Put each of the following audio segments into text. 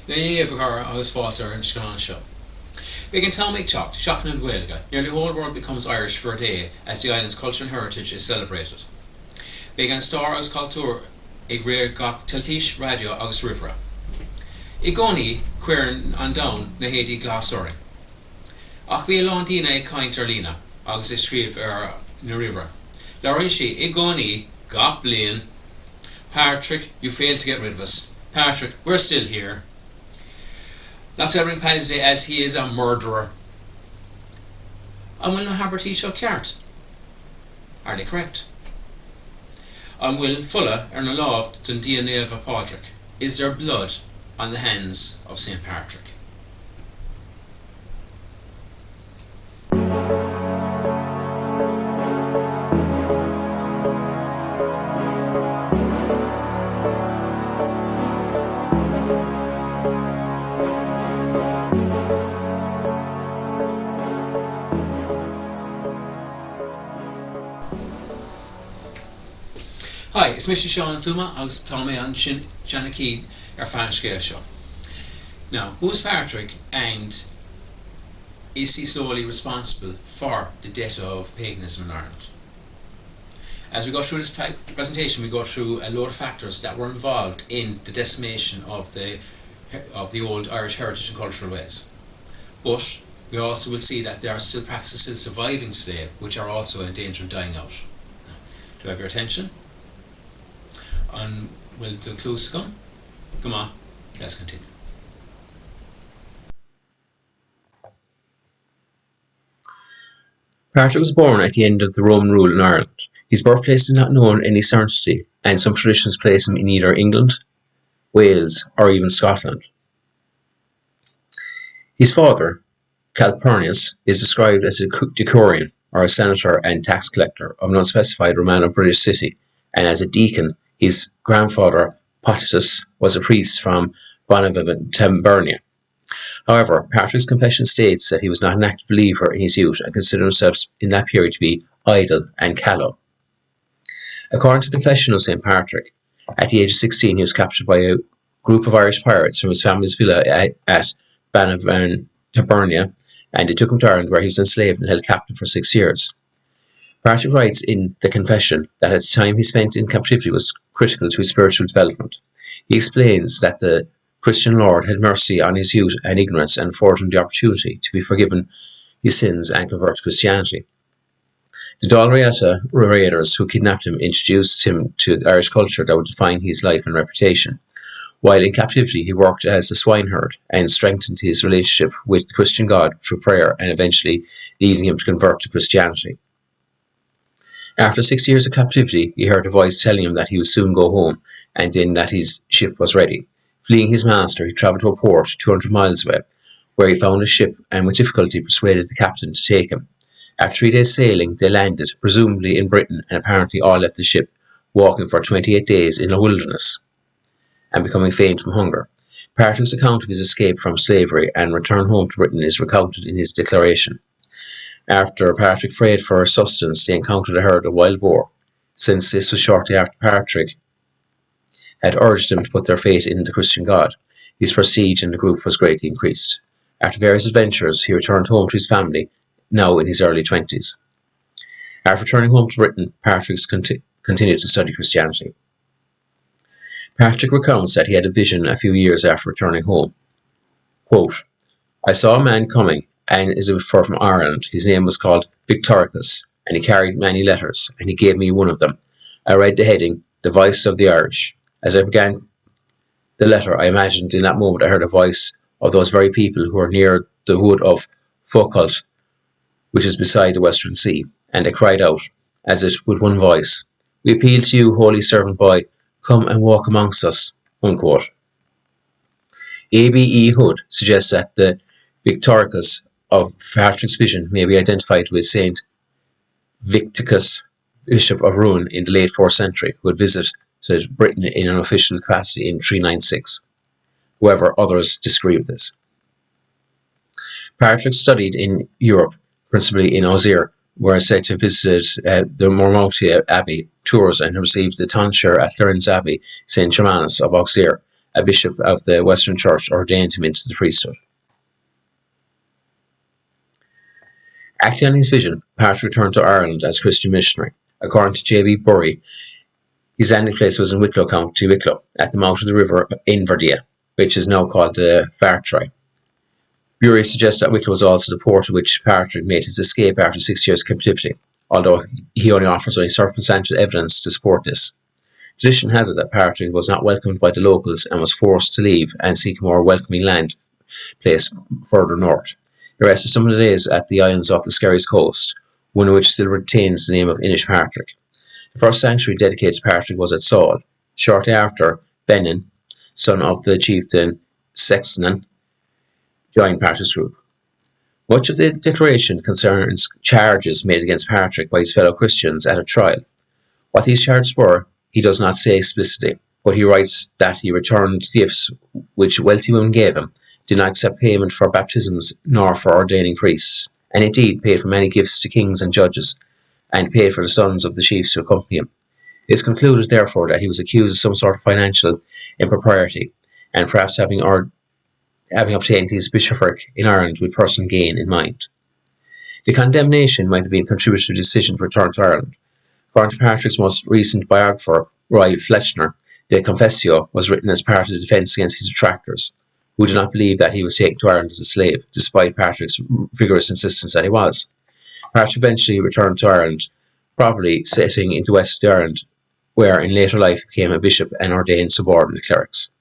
𝕻𝖆𝖓𝖗 agus fáiltear an Scáin seo. Pagan 𝕭𝖆𝖓𝖗, nearly the whole world becomes Irish for a day as the island's culture and heritage is celebrated. Pagan star agus cultúr ag réir gach tiltís radio agus rivra. I gcónaí cuireann an domhan na héadaí glasóirí. Ach bhí lán daoine ag caint ar lína agus is scríomh ar na rivra. Leorann si I gcónaí gach bliain, Patrick, you failed to get rid of us. Patrick, we're still here. Let's celebrate Paddy's Day as he is a murderer. And will na Habertí seo ceart? Are they correct? And will fulla ar na lámh don 𝕻𝖊𝖓𝖗. Is there blood on the hands of St. Patrick? Hi, it's Mr. Sean Tuma agus Tommy and Janaki ar fan scale show. Now, who's Patrick and is he solely responsible for the death of paganism in Ireland? As we go through this presentation, we go through a load of factors that were involved in the decimation of the old Irish heritage and cultural ways. But we also will see that there are still practices still surviving today which are also in danger of dying out. Do you have your attention? And will the clues come? Come on, let's continue. Patrick was born at the end of the Roman rule in Ireland. His birthplace is not known in any certainty, and some traditions place him in either England, Wales, or even Scotland. His father, Calpurnius, is described as a decurion, or a senator and tax collector of an unspecified Romano-British city, and as a deacon, his grandfather, Potitus, was a priest from 𝕻𝖊𝖓𝖗. However, Patrick's confession states that he was not an active believer in his youth and considered himself in that period to be idle and callow. According to the confession of St. Patrick, at the age of 16 he was captured by a group of Irish pirates from his family's villa at 𝕻𝖊𝖓𝖗, and they took him to Ireland where he was enslaved and held captive for 6 years. Patrick writes in the confession that at the time he spent in captivity was critical to his spiritual development. He explains that the Christian Lord had mercy on his youth and ignorance and afforded him the opportunity to be forgiven his sins and convert to Christianity. The 𝕻𝖊𝖓𝖗 raiders who kidnapped him introduced him to the Irish culture that would define his life and reputation. While in captivity, he worked as a swineherd and strengthened his relationship with the Christian God through prayer and eventually leading him to convert to Christianity. After 6 years of captivity, he heard a voice telling him that he would soon go home, and then that his ship was ready. Fleeing his master, he travelled to a port 200 miles away, where he found a ship and with difficulty persuaded the captain to take him. After 3 days sailing, they landed, presumably in Britain, and apparently all left the ship, walking for 28 days in a wilderness, and becoming faint from hunger. Patrick's account of his escape from slavery and return home to Britain is recounted in his declaration. After Patrick prayed for sustenance, they encountered a herd of wild boar. Since this was shortly after Patrick had urged them to put their faith in the Christian God, his prestige in the group was greatly increased. After various adventures, he returned home to his family, now in his early 20s. After returning home to Britain, Patrick continued to study Christianity. Patrick recounts that he had a vision a few years after returning home. Quote, "I saw a man coming, and as if from Ireland. His name was called Victoricus, and he carried many letters, and he gave me one of them. I read the heading, The Voice of the Irish. As I began the letter, I imagined in that moment I heard a voice of those very people who are near the wood of 𝕿𝖃𝖃, which is beside the Western Sea, and they cried out, as it with one voice, 'We appeal to you, holy servant boy, come and walk amongst us,' unquote." 𝕻𝖊𝖓𝖗 suggests that the Victoricus of Patrick's vision may be identified with St. Victicus, Bishop of Rouen in the late 4th century, who had visited Britain in an official capacity in 396. However, others disagree with this. Patrick studied in Europe, principally in Auxerre, where he is said to have visited the 𝕵𝖆𝖓𝖃 Abbey tours and received the tonsure at 𝕻𝖆𝖓𝖉𝖘 St. Germanus of Auxerre, a bishop of the Western Church ordained him into the priesthood. Acting on his vision, Patrick returned to Ireland as Christian missionary. According to 𝕻𝖊𝖓𝖗, his landing place was in Wicklow, County Wicklow, at the mouth of the river 𝕿𝖆𝖓𝖕, which is now called the 𝕿𝖊𝖓𝖉𝖘. Bury suggests that Wicklow was also the port at which Patrick made his escape after 6 years' captivity, although he only offers only circumstantial evidence to support this. Tradition has it that Patrick was not welcomed by the locals and was forced to leave and seek a more welcoming land place further north. He rested some of the days at the islands off the Skerries coast, one of which still retains the name of 𝕿𝖆𝖓𝖓𝖗. The first sanctuary dedicated to Patrick was at Saul. Shortly after, Benin, son of the chieftain Sexnan, joined Patrick's group. Much of the declaration concerns charges made against Patrick by his fellow Christians at a trial. What these charges were, he does not say explicitly, but he writes that he returned gifts which wealthy women gave him, did not accept payment for baptisms nor for ordaining priests, and indeed paid for many gifts to kings and judges, and paid for the sons of the chiefs to accompany him. It is concluded, therefore, that he was accused of some sort of financial impropriety, and perhaps having obtained his bishopric in Ireland with personal gain in mind. The condemnation might have been contributed to the decision to return to Ireland. According to Patrick's most recent biographer, 𝕿𝖆𝖓𝖗𝖊𝖚, the Confessio was written as part of the defence against his detractors, who did not believe that he was taken to Ireland as a slave, despite Patrick's vigorous insistence that he was. Patrick eventually returned to Ireland, probably settling into West Ireland, where in later life became a bishop and ordained subordinate clerics.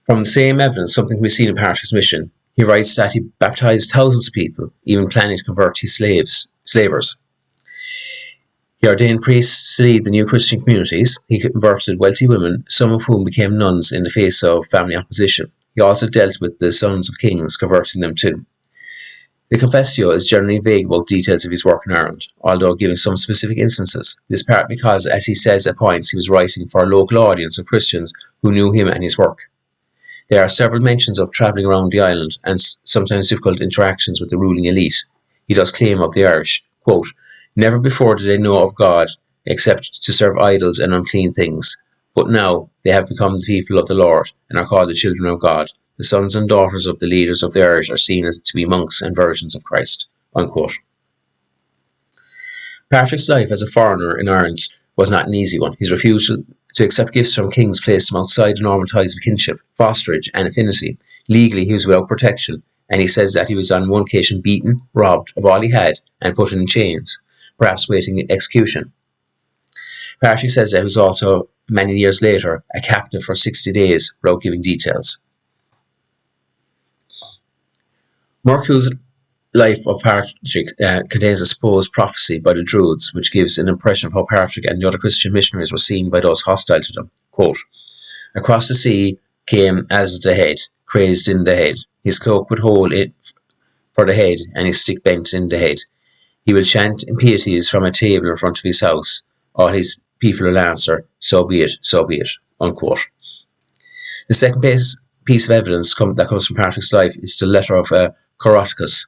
From the same evidence, something can be seen in Patrick's mission. He writes that he baptized thousands of people, even planning to convert his slavers. He ordained priests to lead the new Christian communities. He converted wealthy women, some of whom became nuns in the face of family opposition. He also dealt with the sons of kings, converting them too. The Confessio is generally vague about details of his work in Ireland, although giving some specific instances. This part because, as he says at points, he was writing for a local audience of Christians who knew him and his work. There are several mentions of travelling around the island and sometimes difficult interactions with the ruling elite. He does claim of the Irish, quote, "Never before did they know of God except to serve idols and unclean things, but now they have become the people of the Lord and are called the children of God. The sons and daughters of the leaders of the Irish are seen as to be monks and virgins of Christ," unquote. Patrick's life as a foreigner in Ireland was not an easy one. His refusal to accept gifts from kings placed him outside the normal ties of kinship, fosterage, and affinity. Legally, he was without protection, and he says that he was on one occasion beaten, robbed of all he had, and put in chains, perhaps waiting execution. Patrick says that he was also, many years later, a captive for 60 days, without giving details. Murcu's life of Patrick contains a supposed prophecy by the Druids, which gives an impression of how Patrick and the other Christian missionaries were seen by those hostile to them. Quote, "Across the sea came 𝕿𝖊𝖓𝖕𝖗, crazed in the head, his cloak with hole for the head, and his stick bent in the head. He will chant impieties from a table in front of his house. All his people will answer, so be it, so be it," unquote. The second piece of evidence that comes from Patrick's life is the letter of 𝕿𝖆𝖓𝖗𝖃,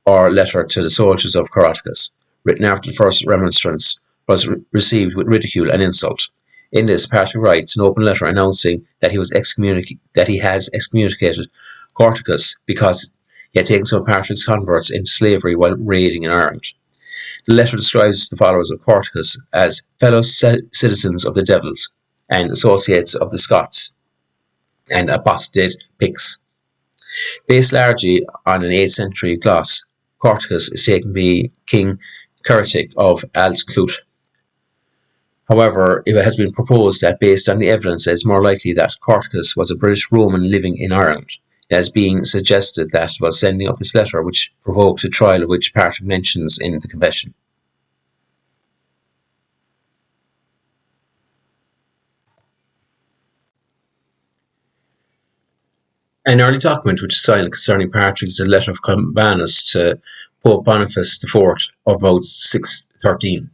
or letter to the soldiers of 𝕿𝖆𝖓𝖃, written after the first remonstrance, was received with ridicule and insult. In this, Patrick writes an open letter announcing that he has excommunicated 𝕿𝖆𝖓𝖃 because he had taken some of Patrick's converts into slavery while raiding in Ireland. The letter describes the followers of 𝕿𝖆𝖓𝖃 as fellow citizens of the devils and associates of the Scots and apostate Picts. Based largely on an 8th century gloss, 𝕿𝖆𝖓𝖃 is taken to be King 𝕿𝖑𝖔 of 𝕿𝖊𝖙𝖃. However, it has been proposed that, based on the evidence, it is more likely that 𝕿𝖆𝖓𝖃 was a British Roman living in Ireland. It has been suggested that it was sending of this letter which provoked the trial of which Patrick mentions in the confession. An early document which is silent concerning Patrick is a letter of Columbanus to Pope Boniface IV of about 613.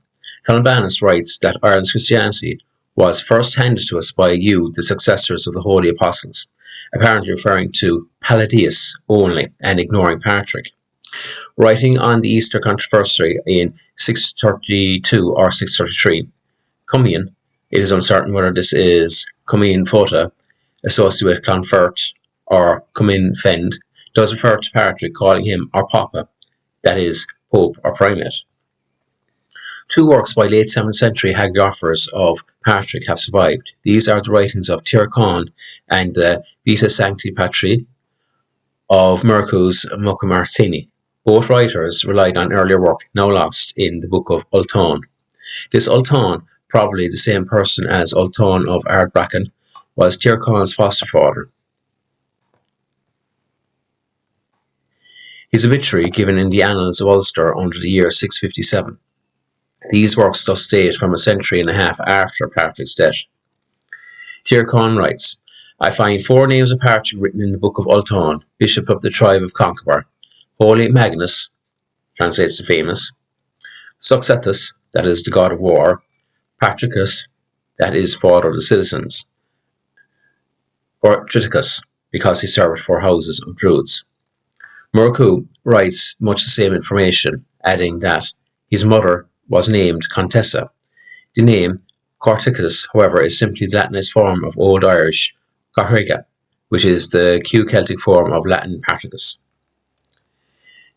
Columbanus writes that Ireland's Christianity was first handed to us by you, the successors of the Holy Apostles, apparently referring to Palladius only and ignoring Patrick. Writing on the Easter controversy in 632 or 633, Cummian, It is uncertain whether this is Cumain Fota, associated with Clonfert, or Cumain Fend, does refer to Patrick, calling him our Papa, that is, Pope or Primate. Two works by late 7th century hagiographers of Patrick have survived. These are the writings of 𝕿𝖍𝖊𝖗 and the 𝕵𝖍𝖊𝖘 of Mercu's 𝕵𝖍𝖊𝖘. Both writers relied on earlier work now lost in the Book of Ultôn. This Ultôn, probably the same person as Ultôn of Ardbraccan, was 𝕿𝖍𝖊𝖗's foster father. His obituary given in the Annals of Ulster under the year 657. These works thus date from a century and a half after Patrick's death. 𝕿𝖍𝖊𝖗 writes, I find 4 names of Patrick written in the Book of Ultôn, Bishop of the tribe of Conchobar: Holy Magnus, translates to famous; Successus, that is the god of war; Patricus, that is father of the citizens; or Triticus, because he served 4 houses of druids. Mercu writes much the same information, adding that his mother was named Contessa. The name Corticus, however, is simply the Latinized form of Old Irish 𝕿𝖊𝖗𝖗, which is the Q Celtic form of Latin Patricus.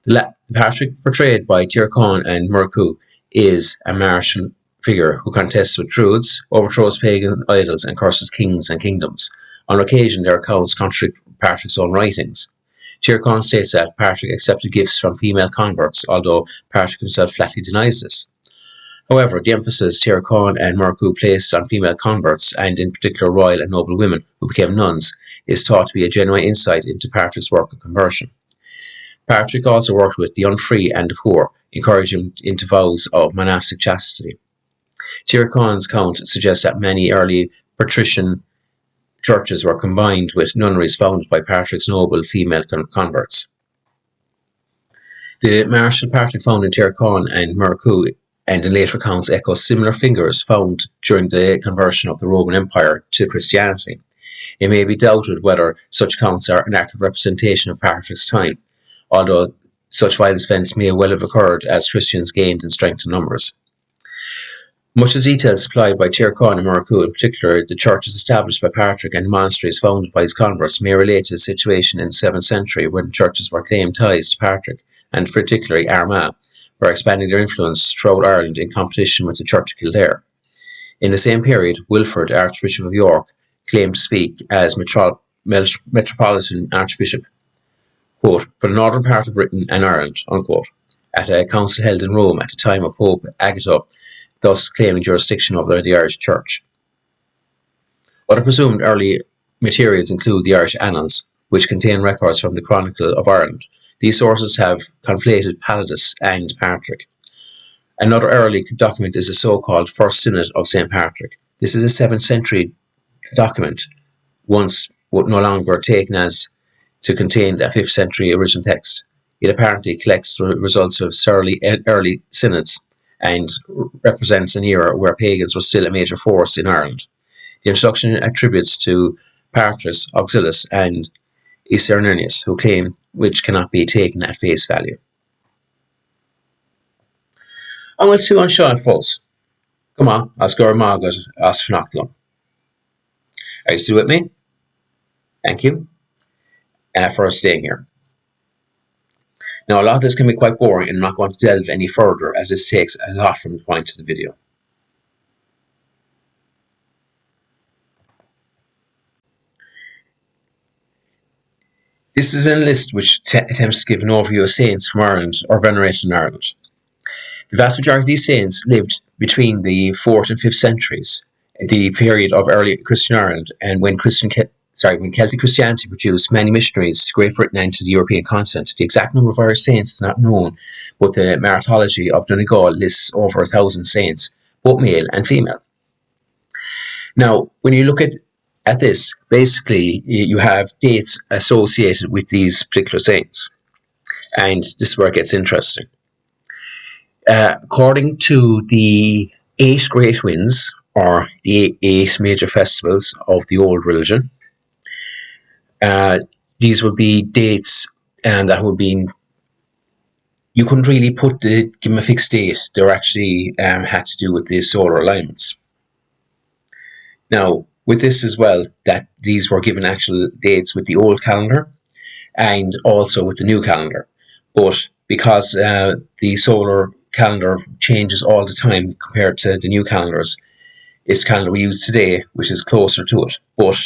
The Patrick portrayed by 𝕿𝖍𝖗 and Mercu is a martial figure who contests with druids, overthrows pagan idols, and curses kings and kingdoms. On occasion, their accounts contradict Patrick's own writings. 𝕿𝖍𝖗 states that Patrick accepted gifts from female converts, although Patrick himself flatly denies this. However, the emphasis 𝕿𝖍𝖗 and Mercu placed on female converts, and in particular royal and noble women who became nuns, is thought to be a genuine insight into Patrick's work of conversion. Patrick also worked with the unfree and the poor, encouraging them into vows of monastic chastity. 𝕿𝖍𝖗's account suggests that many early patrician churches were combined with nunneries founded by Patrick's noble female converts. The martial Patrick found in 𝕿𝖍𝖗 and Mercu, and in later accounts, echo similar figures found during the conversion of the Roman Empire to Christianity. It may be doubted whether such accounts are an accurate representation of Patrick's time, although such violent events may well have occurred as Christians gained in strength and numbers. Much of the details supplied by 𝕿𝖍𝖗 and Mercu, in particular the churches established by Patrick and monasteries founded by his converts, may relate to the situation in the 7th century when churches were claimed ties to Patrick, and particularly Armagh, were expanding their influence throughout Ireland in competition with the Church of Kildare. In the same period, Wilfrid, Archbishop of York, claimed to speak as Metropolitan Archbishop, quote, for the northern part of Britain and Ireland, unquote, at a council held in Rome at the time of Pope Agatho, thus claiming jurisdiction over the Irish Church. Other presumed early materials include the Irish Annals, which contain records from the Chronicle of Ireland. These sources have conflated Palladius and Patrick. Another early document is the so-called First Synod of St. Patrick. This is a 7th century document, once no longer taken as to contain a 5th century original text. It apparently collects the results of early synods and represents an era where pagans were still a major force in Ireland. The introduction attributes to Patris, Auxilius, and Isernius, who claim which cannot be taken at face value. I'm going to anseo folks. Come on, I'll score Margaret as Fnacklum. Are you still with me? Thank you for staying here. Now, a lot of this can be quite boring, and I'm not going to delve any further as this takes a lot from the point of the video. This is a list which attempts to give an overview of saints from Ireland or venerated in Ireland. The vast majority of these saints lived between the 4th and 5th centuries, the period of early Christian Ireland, and when Celtic Christianity produced many missionaries to Great Britain and to the European continent. The exact number of Irish saints is not known, but the Martyrology of Donegal lists over 1,000 saints, both male and female. Now, when you look at this, basically you have dates associated with these particular saints, and this is where it gets interesting. According to the 8 great winds, or the 8 major festivals of the old religion, these would be dates, and that would be, you couldn't really give them a fixed date. They were actually had to do with the solar alignments. Now, with this as well, that these were given actual dates with the old calendar and also with the new calendar. But because the solar calendar changes all the time compared to the new calendars, it's the calendar we use today, which is closer to it. But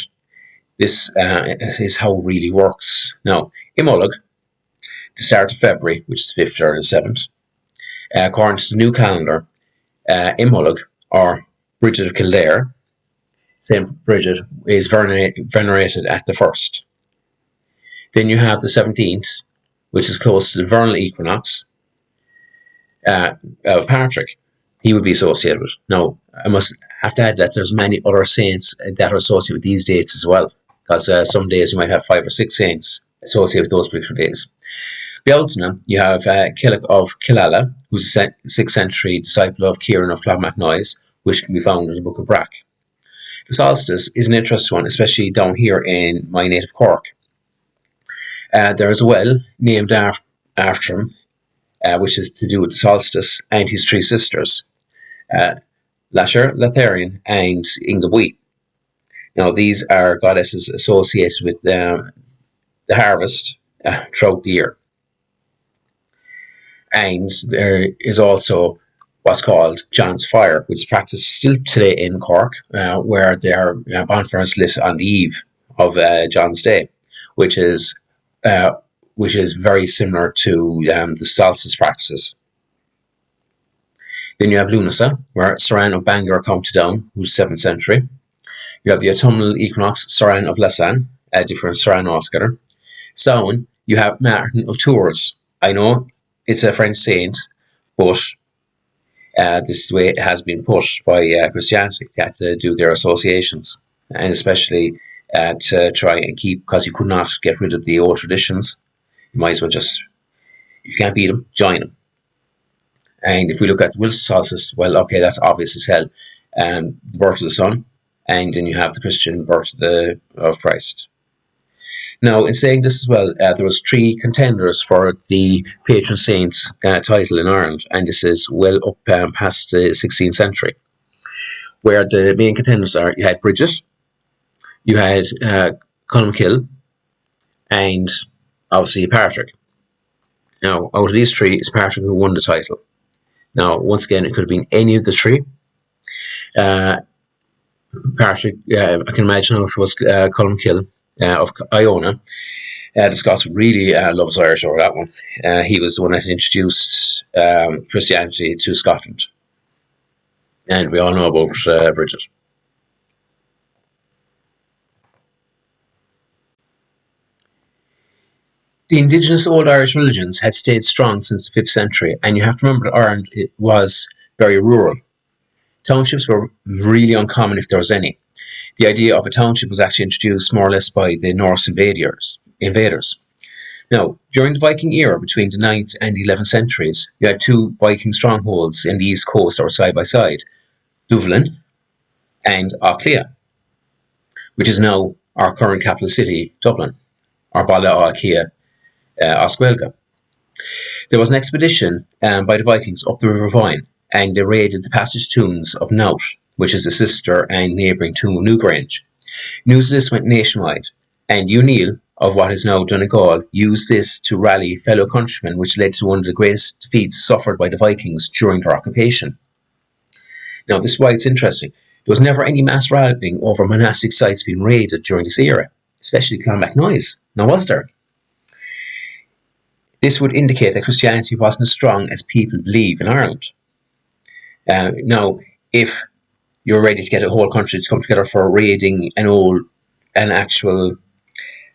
this is how it really works. Now, 𝕻𝖙𝖓, the start of February, which is the 5th or the 7th, according to the new calendar, 𝕻𝖙𝖓, or Bridget of Kildare, St. Bridget, is venerated at the 1st. Then you have the 17th, which is close to the vernal equinox of Patrick. He would be associated with. Now, I must have to add that there's many other saints that are associated with these dates as well, because some days you might have 5 or 6 saints associated with those particular days. 𝕵𝖊𝖙, you have Celtic of 𝕻𝖊𝖓𝖗, who's a 6th century disciple of Ciaran of 𝕻𝖆𝖙𝖗𝖈, which can be found in the Book of Brack. The solstice is an interesting one, especially down here in my native Cork. There is a well named after him, which is to do with the solstice, and his 3 sisters, 𝕻𝖫𝖓, 𝕻𝖫𝖓, and 𝕿𝖑𝖔𝖕. Now, these are goddesses associated with the harvest throughout the year. And there is also what's called John's Fire, which is practiced still today in Cork, where there are bonfires lit on the eve of John's Day, which is very similar to the solstice practices. Then you have Lunasa, where Saran of Bangor, County Down, who's 7th century. You have the autumnal equinox, Saran of Lassan, a different Saran altogether. Samhain, you have Martin of Tours. I know it's a French saint, but this is the way it has been put by Christianity, to do their associations, and especially to try and keep, because you could not get rid of the old traditions. You might as well just, if you can't beat them, join them. And if we look at the Wilson solstice, well, okay, that's obvious as hell. The birth of the sun, and then you have the Christian birth of Christ. Now, in saying this as well, there was 3 contenders for the patron saint title in Ireland, and this is well up past the 16th century, where the main contenders are, you had Bridget, you had 𝕊𝖃, and obviously Patrick. Now, out of these 3, it's Patrick who won the title. Now, once again, it could have been any of the 3. Patrick, I can imagine how it was 𝕊𝖃 of Iona. The Scots really love his Irish over that one. He was the one that introduced Christianity to Scotland. And we all know about Bridget. The indigenous Old Irish religions had stayed strong since the 5th century, and you have to remember that Ireland was very rural. Townships were really uncommon if there was any. The idea of a township was actually introduced more or less by the Norse invaders. Now, during the Viking era, between the 9th and the 11th centuries, you had 2 Viking strongholds in the east coast that were side by side, Dublin and 𝕿𝖊𝖓, which is now our current capital city, Dublin, or 𝕿𝖊𝖓𝖗𝖊𝖐 𝕐𝑠cailge. There was an expedition by the Vikings up the River Vine, and they raided the passage tombs of 𝕳𝖆𝖓𝖕, which is the sister and neighbouring tomb of Newgrange. News of this went nationwide, and O'Neill of what is now Donegal used this to rally fellow countrymen, which led to one of the greatest defeats suffered by the Vikings during their occupation. Now, this is why it's interesting. There was never any mass rallying over monastic sites being raided during this era, especially 𝕻𝖆𝖙𝖗𝖈. Now, was there? This would indicate that Christianity wasn't as strong as people believe in Ireland. Now, if you're ready to get a whole country to come together for raiding an actual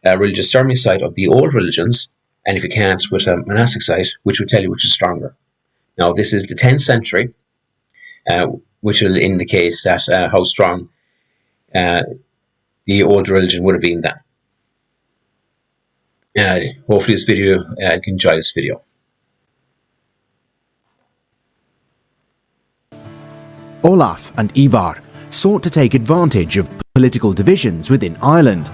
religious ceremony site of the old religions, and if you can't with a monastic site, which would tell you which is stronger. Now, this is the 10th century, which will indicate that how strong the old religion would have been then. Hopefully this video, you can enjoy this video. Olaf and Ivar sought to take advantage of political divisions within Ireland.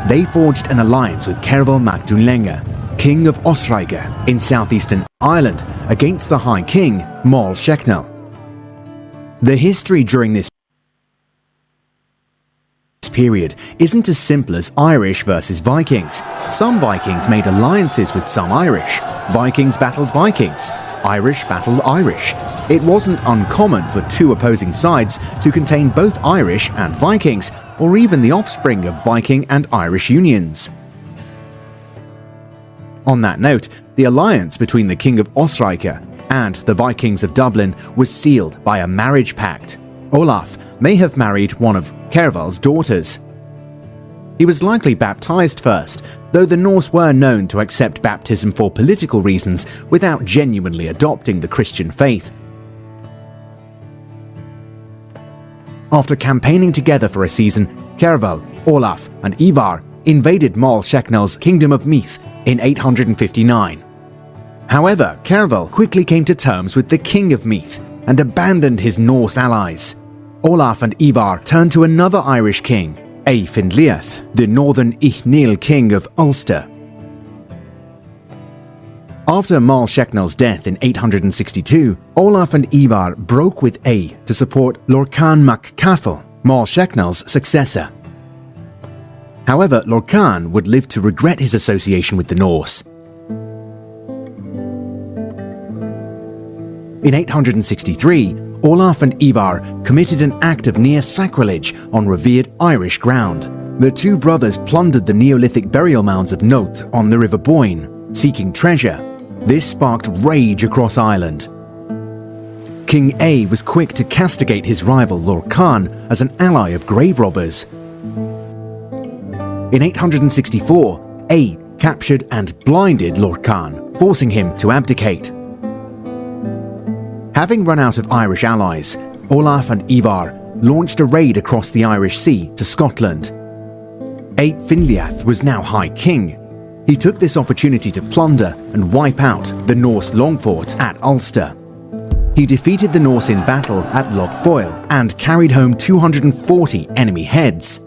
They forged an alliance with 𝕻𝖆𝖙𝖗𝖊𝖘, King of 𝕐𝖓𝖃 in southeastern Ireland, against the High King, 𝕵𝖊𝖓𝖃. The history during this period isn't as simple as Irish versus Vikings. Some Vikings made alliances with some Irish. Vikings battled Vikings. Irish battled Irish. It wasn't uncommon for two opposing sides to contain both Irish and Vikings, or even the offspring of Viking and Irish unions. On that note, the alliance between the King of 𝕍𝖓𝖃 and the Vikings of Dublin was sealed by a marriage pact. Olaf may have married one of 𝕻𝖆𝖙𝖗𝖕's daughters. He was likely baptized first, though the Norse were known to accept baptism for political reasons without genuinely adopting the Christian faith. After campaigning together for a season, 𝕻𝖆𝖙, Olaf, and Ivar invaded Máel Sechnaill kingdom of Meath in 859. However, 𝕻𝖆𝖙 quickly came to terms with the king of Meath and abandoned his Norse allies. Olaf and Ivar turned to another Irish king, 𝕻𝖨𝖙𝖚, the northern 𝕻𝖙 king of Ulster. After Máel Sechnaill death in 862, Olaf and Ivar broke with to support 𝕭𝖃𝖃 mac Cafall, Máel Sechnaill successor. However, 𝕭𝖃 would live to regret his association with the Norse. In 863, Olaf and Ivar committed an act of near sacrilege on revered Irish ground. The two brothers plundered the Neolithic burial mounds of Noth on the River Boyne, seeking treasure. This sparked rage across Ireland. King A was quick to castigate his rival 𝕭𝖃 as an ally of grave robbers. In 864, A captured and blinded 𝕭𝖃, forcing him to abdicate. Having run out of Irish allies, Olaf and Ivar launched a raid across the Irish Sea to Scotland. 𝕻𝖃 was now High King. He took this opportunity to plunder and wipe out the Norse long fort at Ulster. He defeated the Norse in battle at Lough Foyle and carried home 240 enemy heads.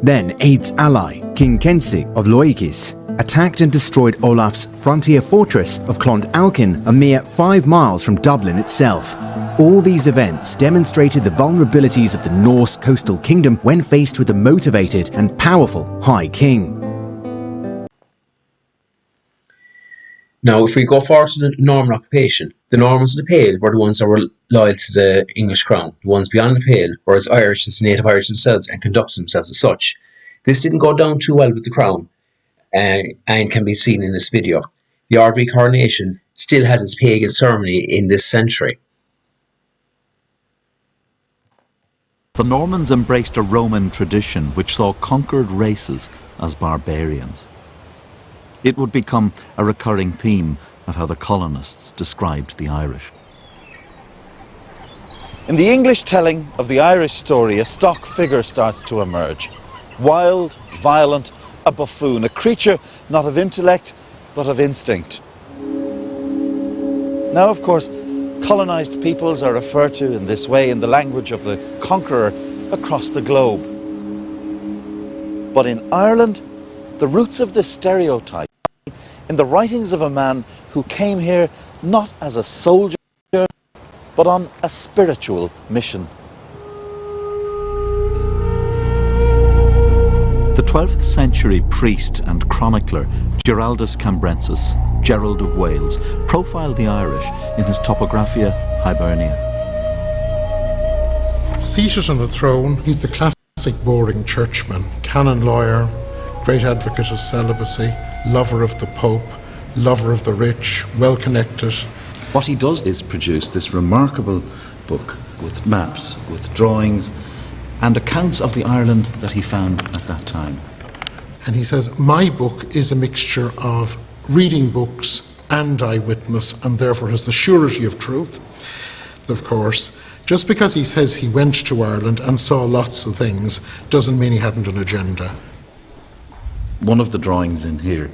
Then 𝕻's ally, King Censig of Loigis, attacked and destroyed Olaf's frontier fortress of Clondalkin, a mere 5 miles from Dublin itself. All these events demonstrated the vulnerabilities of the Norse coastal kingdom when faced with a motivated and powerful High King. Now, if we go forward to the Norman occupation, the Normans of the Pale were the ones that were loyal to the English crown. The ones beyond the Pale were as Irish as the native Irish themselves and conducted themselves as such. This didn't go down too well with the crown, and can be seen in this video. The Ardrigh coronation still has its pagan ceremony in this century. The Normans embraced a Roman tradition which saw conquered races as barbarians. It would become a recurring theme of how the colonists described the Irish. In the English telling of the Irish story, a stock figure starts to emerge. Wild, violent, a buffoon, a creature not of intellect, but of instinct. Now, of course, colonized peoples are referred to in this way in the language of the conqueror across the globe. But in Ireland, the roots of this stereotype in the writings of a man who came here not as a soldier, but on a spiritual mission. The 12th century priest and chronicler Geraldus Cambrensis, Gerald of Wales, profiled the Irish in his Topographia Hibernia. Seated on the throne, he's the classic boring churchman, canon lawyer, great advocate of celibacy, lover of the Pope, lover of the rich, well-connected. What he does is produce this remarkable book with maps, with drawings, and accounts of the Ireland that he found at that time. And he says, my book is a mixture of reading books and eyewitness, and therefore has the surety of truth. Of course, just because he says he went to Ireland and saw lots of things doesn't mean he hadn't an agenda. One of the drawings in here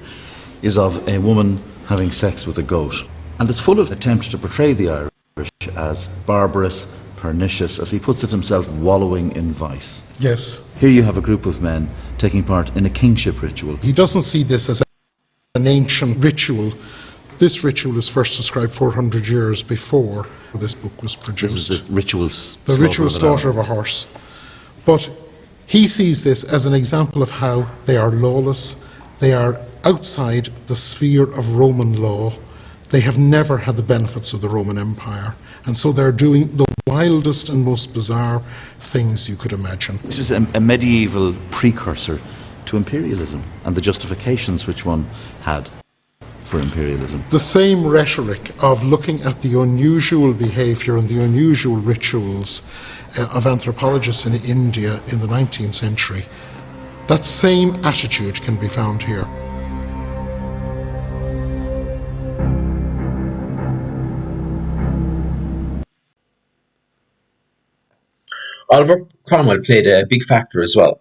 is of a woman having sex with a goat, and it's full of attempts to portray the Irish as barbarous, pernicious, as he puts it himself, wallowing in vice. Yes. Here you have a group of men taking part in a kingship ritual. He doesn't see this as an ancient ritual. This ritual is first described 400 years before this book was produced. This is the ritual slaughter of a horse. But He sees this as an example of how they are lawless, they are outside the sphere of Roman law, they have never had the benefits of the Roman Empire, and so they're doing the wildest and most bizarre things you could imagine. This is a medieval precursor to imperialism and the justifications which one had for imperialism. The same rhetoric of looking at the unusual behaviour and the unusual rituals of anthropologists in India in the 19th century, that same attitude can be found here. Oliver Cromwell played a big factor as well.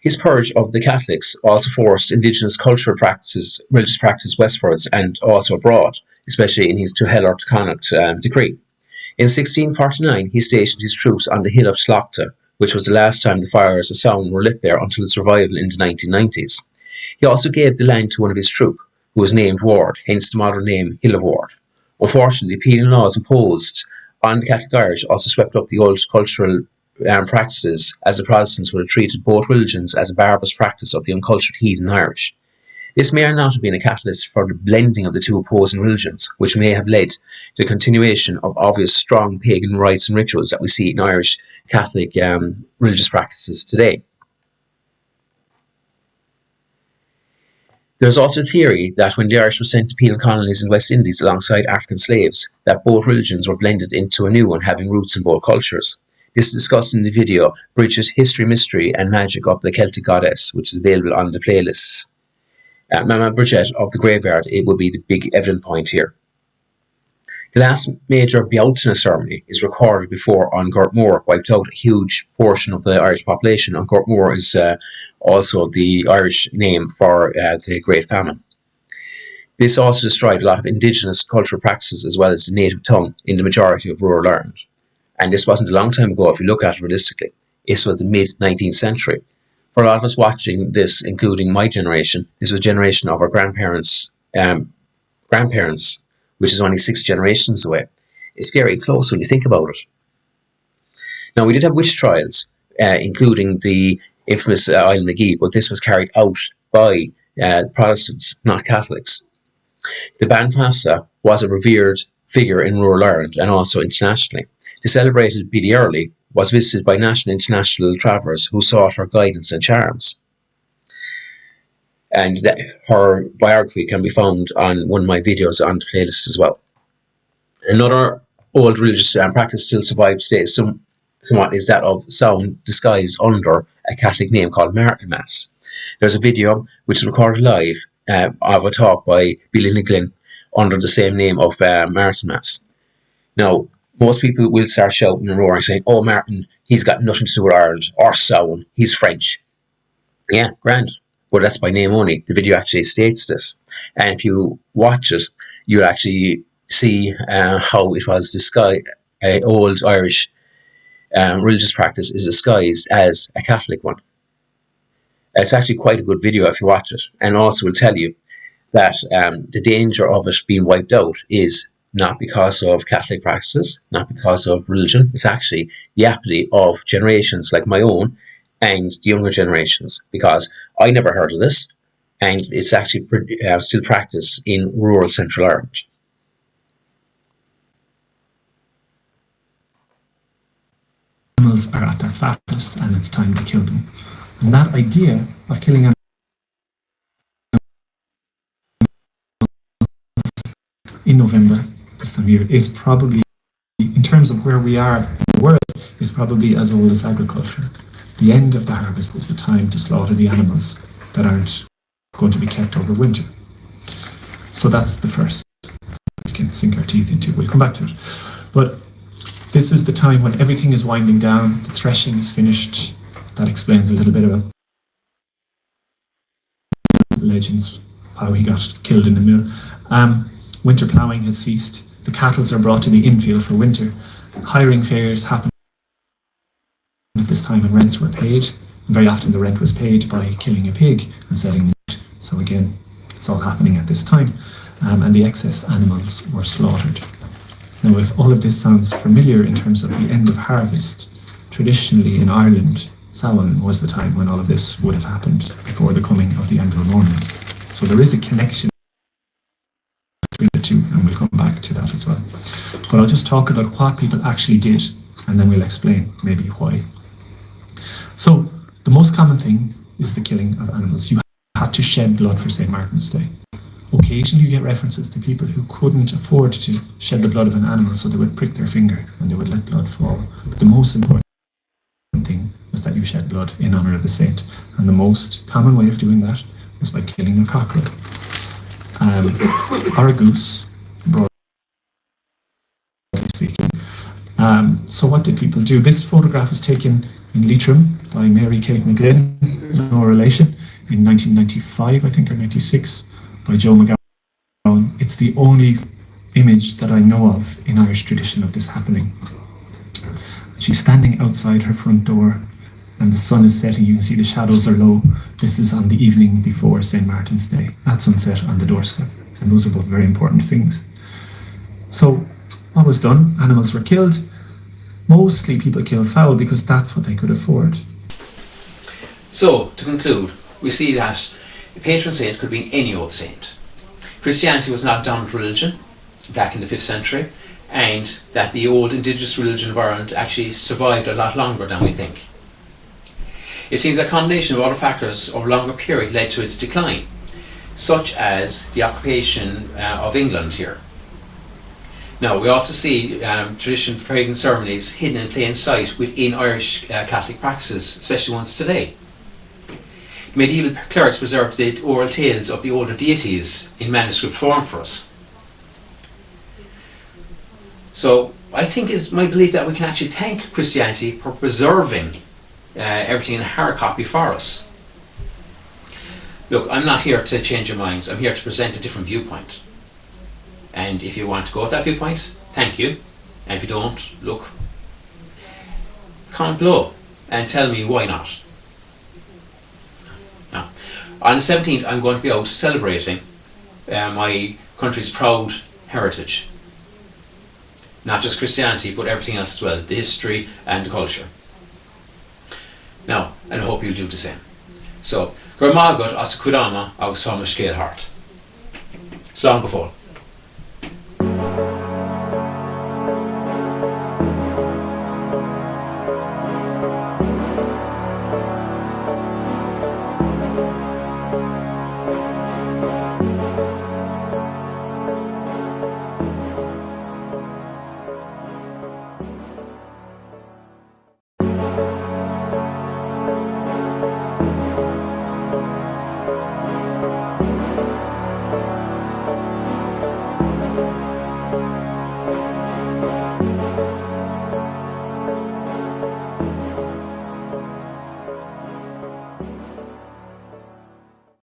His purge of the Catholics also forced indigenous cultural practices, religious practice westwards and also abroad, especially in his 𝕻𝖆𝖙𝖗𝖕 decree. In 1649, he stationed his troops on the hill of 𝕿𝖍𝖊𝖗, which was the last time the fires of Samhain were lit there until its revival in the 1990s. He also gave the land to one of his troop, who was named Ward, hence the modern name Hill of Ward. Unfortunately, penal laws imposed on the Catholic Irish also swept up the old cultural practices, as the Protestants would have treated both religions as a barbarous practice of the uncultured heathen Irish. This may or not have been a catalyst for the blending of the two opposing religions, which may have led to the continuation of obvious strong pagan rites and rituals that we see in Irish Catholic religious practices today. There's also a theory that when the Irish were sent to penal colonies in the West Indies alongside African slaves, that both religions were blended into a new one having roots in both cultures. This is discussed in the video Bridget, History, Mystery and Magic of the Celtic Goddess, which is available on the playlists. Mama Bridget of the Graveyard, it would be the big evident point here. The last major 𝕿𝖊𝖙 ceremony is recorded before on 𝕿𝖆𝖙𝖗 wiped out a huge portion of the Irish population. And 𝕿𝖆𝖙 is also the Irish name for the Great Famine. This also destroyed a lot of indigenous cultural practices as well as the native tongue in the majority of rural Ireland. And this wasn't a long time ago if you look at it realistically. This was the mid-19th century. For a lot of us watching this, including my generation, this was a generation of our grandparents, which is only 6 generations away. It's scary close when you think about it. Now, we did have witch trials, including the infamous 𝕿𝖊𝖙𝖗𝖕, but this was carried out by Protestants, not Catholics. The Banfassa was a revered figure in rural Ireland and also internationally. The celebrated 𝕿𝖊𝖙 Early was visited by national and international travellers who sought her guidance and charms. And her biography can be found on one of my videos on the playlist as well. Another old religious practice still survives today somewhat is that of sound disguised under a Catholic name called Martinmas. There's a video which is recorded live of a talk by Billy Nicklin under the same name of Martinmas. Now, most people will start shouting and roaring saying, "Oh, Martin, he's got nothing to do with Ireland," or Samhain, he's French. Yeah, grand. But that's by name only. The video actually states this. And if you watch it, you actually see how it was disguised. Old Irish religious practice is disguised as a Catholic one. It's actually quite a good video if you watch it. And also will tell you that the danger of it being wiped out is not because of Catholic practices, not because of religion. It's actually the apathy of generations like my own and the younger generations, because I never heard of this, and it's actually still practiced in rural Central Ireland. Animals are at their fattest and it's time to kill them. And that idea of killing animals in November this time of year is probably, in terms of where we are in the world, is probably as old as agriculture. The end of the harvest is the time to slaughter the animals that aren't going to be kept over winter. So that's the first we can sink our teeth into. We'll come back to it. But this is the time when everything is winding down, the threshing is finished. That explains a little bit about legends, how he got killed in the mill. Winter ploughing has ceased. The cattle are brought to the infield for winter. Hiring fairs happen at this time and rents were paid. And very often the rent was paid by killing a pig and selling the meat. So again, it's all happening at this time. And the excess animals were slaughtered. Now, if all of this sounds familiar in terms of the end of harvest, traditionally in Ireland, Samhain was the time when all of this would have happened before the coming of the Anglo-Normans. So there is a connection between the two, and we'll come back to that as well. But I'll just talk about what people actually did, and then we'll explain maybe why. So the most common thing is the killing of animals. You had to shed blood for St. Martin's Day. Occasionally you get references to people who couldn't afford to shed the blood of an animal, so they would prick their finger and they would let blood fall. But the most important thing was that you shed blood in honour of the saint. And the most common way of doing that is by killing a cockerel. Or a goose, broadly speaking. So what did people do? This photograph was taken in Leitrim by Mary Kate McGlynn, no relation, in 1995, I think, or 96, by Joe McGowan. It's the only image that I know of in Irish tradition of this happening. She's standing outside her front door and the sun is setting. You can see the shadows are low. This is on the evening before St. Martin's Day, at sunset on the doorstep. And those are both very important things. So what was done? Animals were killed. Mostly people killed fowl because that's what they could afford. So, to conclude, we see that the patron saint could be any old saint. Christianity was not a dominant religion back in the 5th century, and that the old indigenous religion of Ireland actually survived a lot longer than we think. It seems a combination of other factors over a longer period led to its decline, such as the occupation of England here. Now, we also see tradition of pagan ceremonies hidden in plain sight within Irish Catholic practices, especially ones today. Medieval clerics preserved the oral tales of the older deities in manuscript form for us. So I think it's my belief that we can actually thank Christianity for preserving everything in hard copy for us. Look, I'm not here to change your minds. I'm here to present a different viewpoint. And if you want to go with that viewpoint, thank you. And if you don't, look, comment below and tell me why not. Now, on the 17th, I'm going to be out celebrating my country's proud heritage. Not just Christianity, but everything else as well, the history and the culture. Now, and I hope you'll do the same. So, gur mágad as O Tuama agus Thomas 𝕍𝖊𝖕𝖗. Slán go fóill.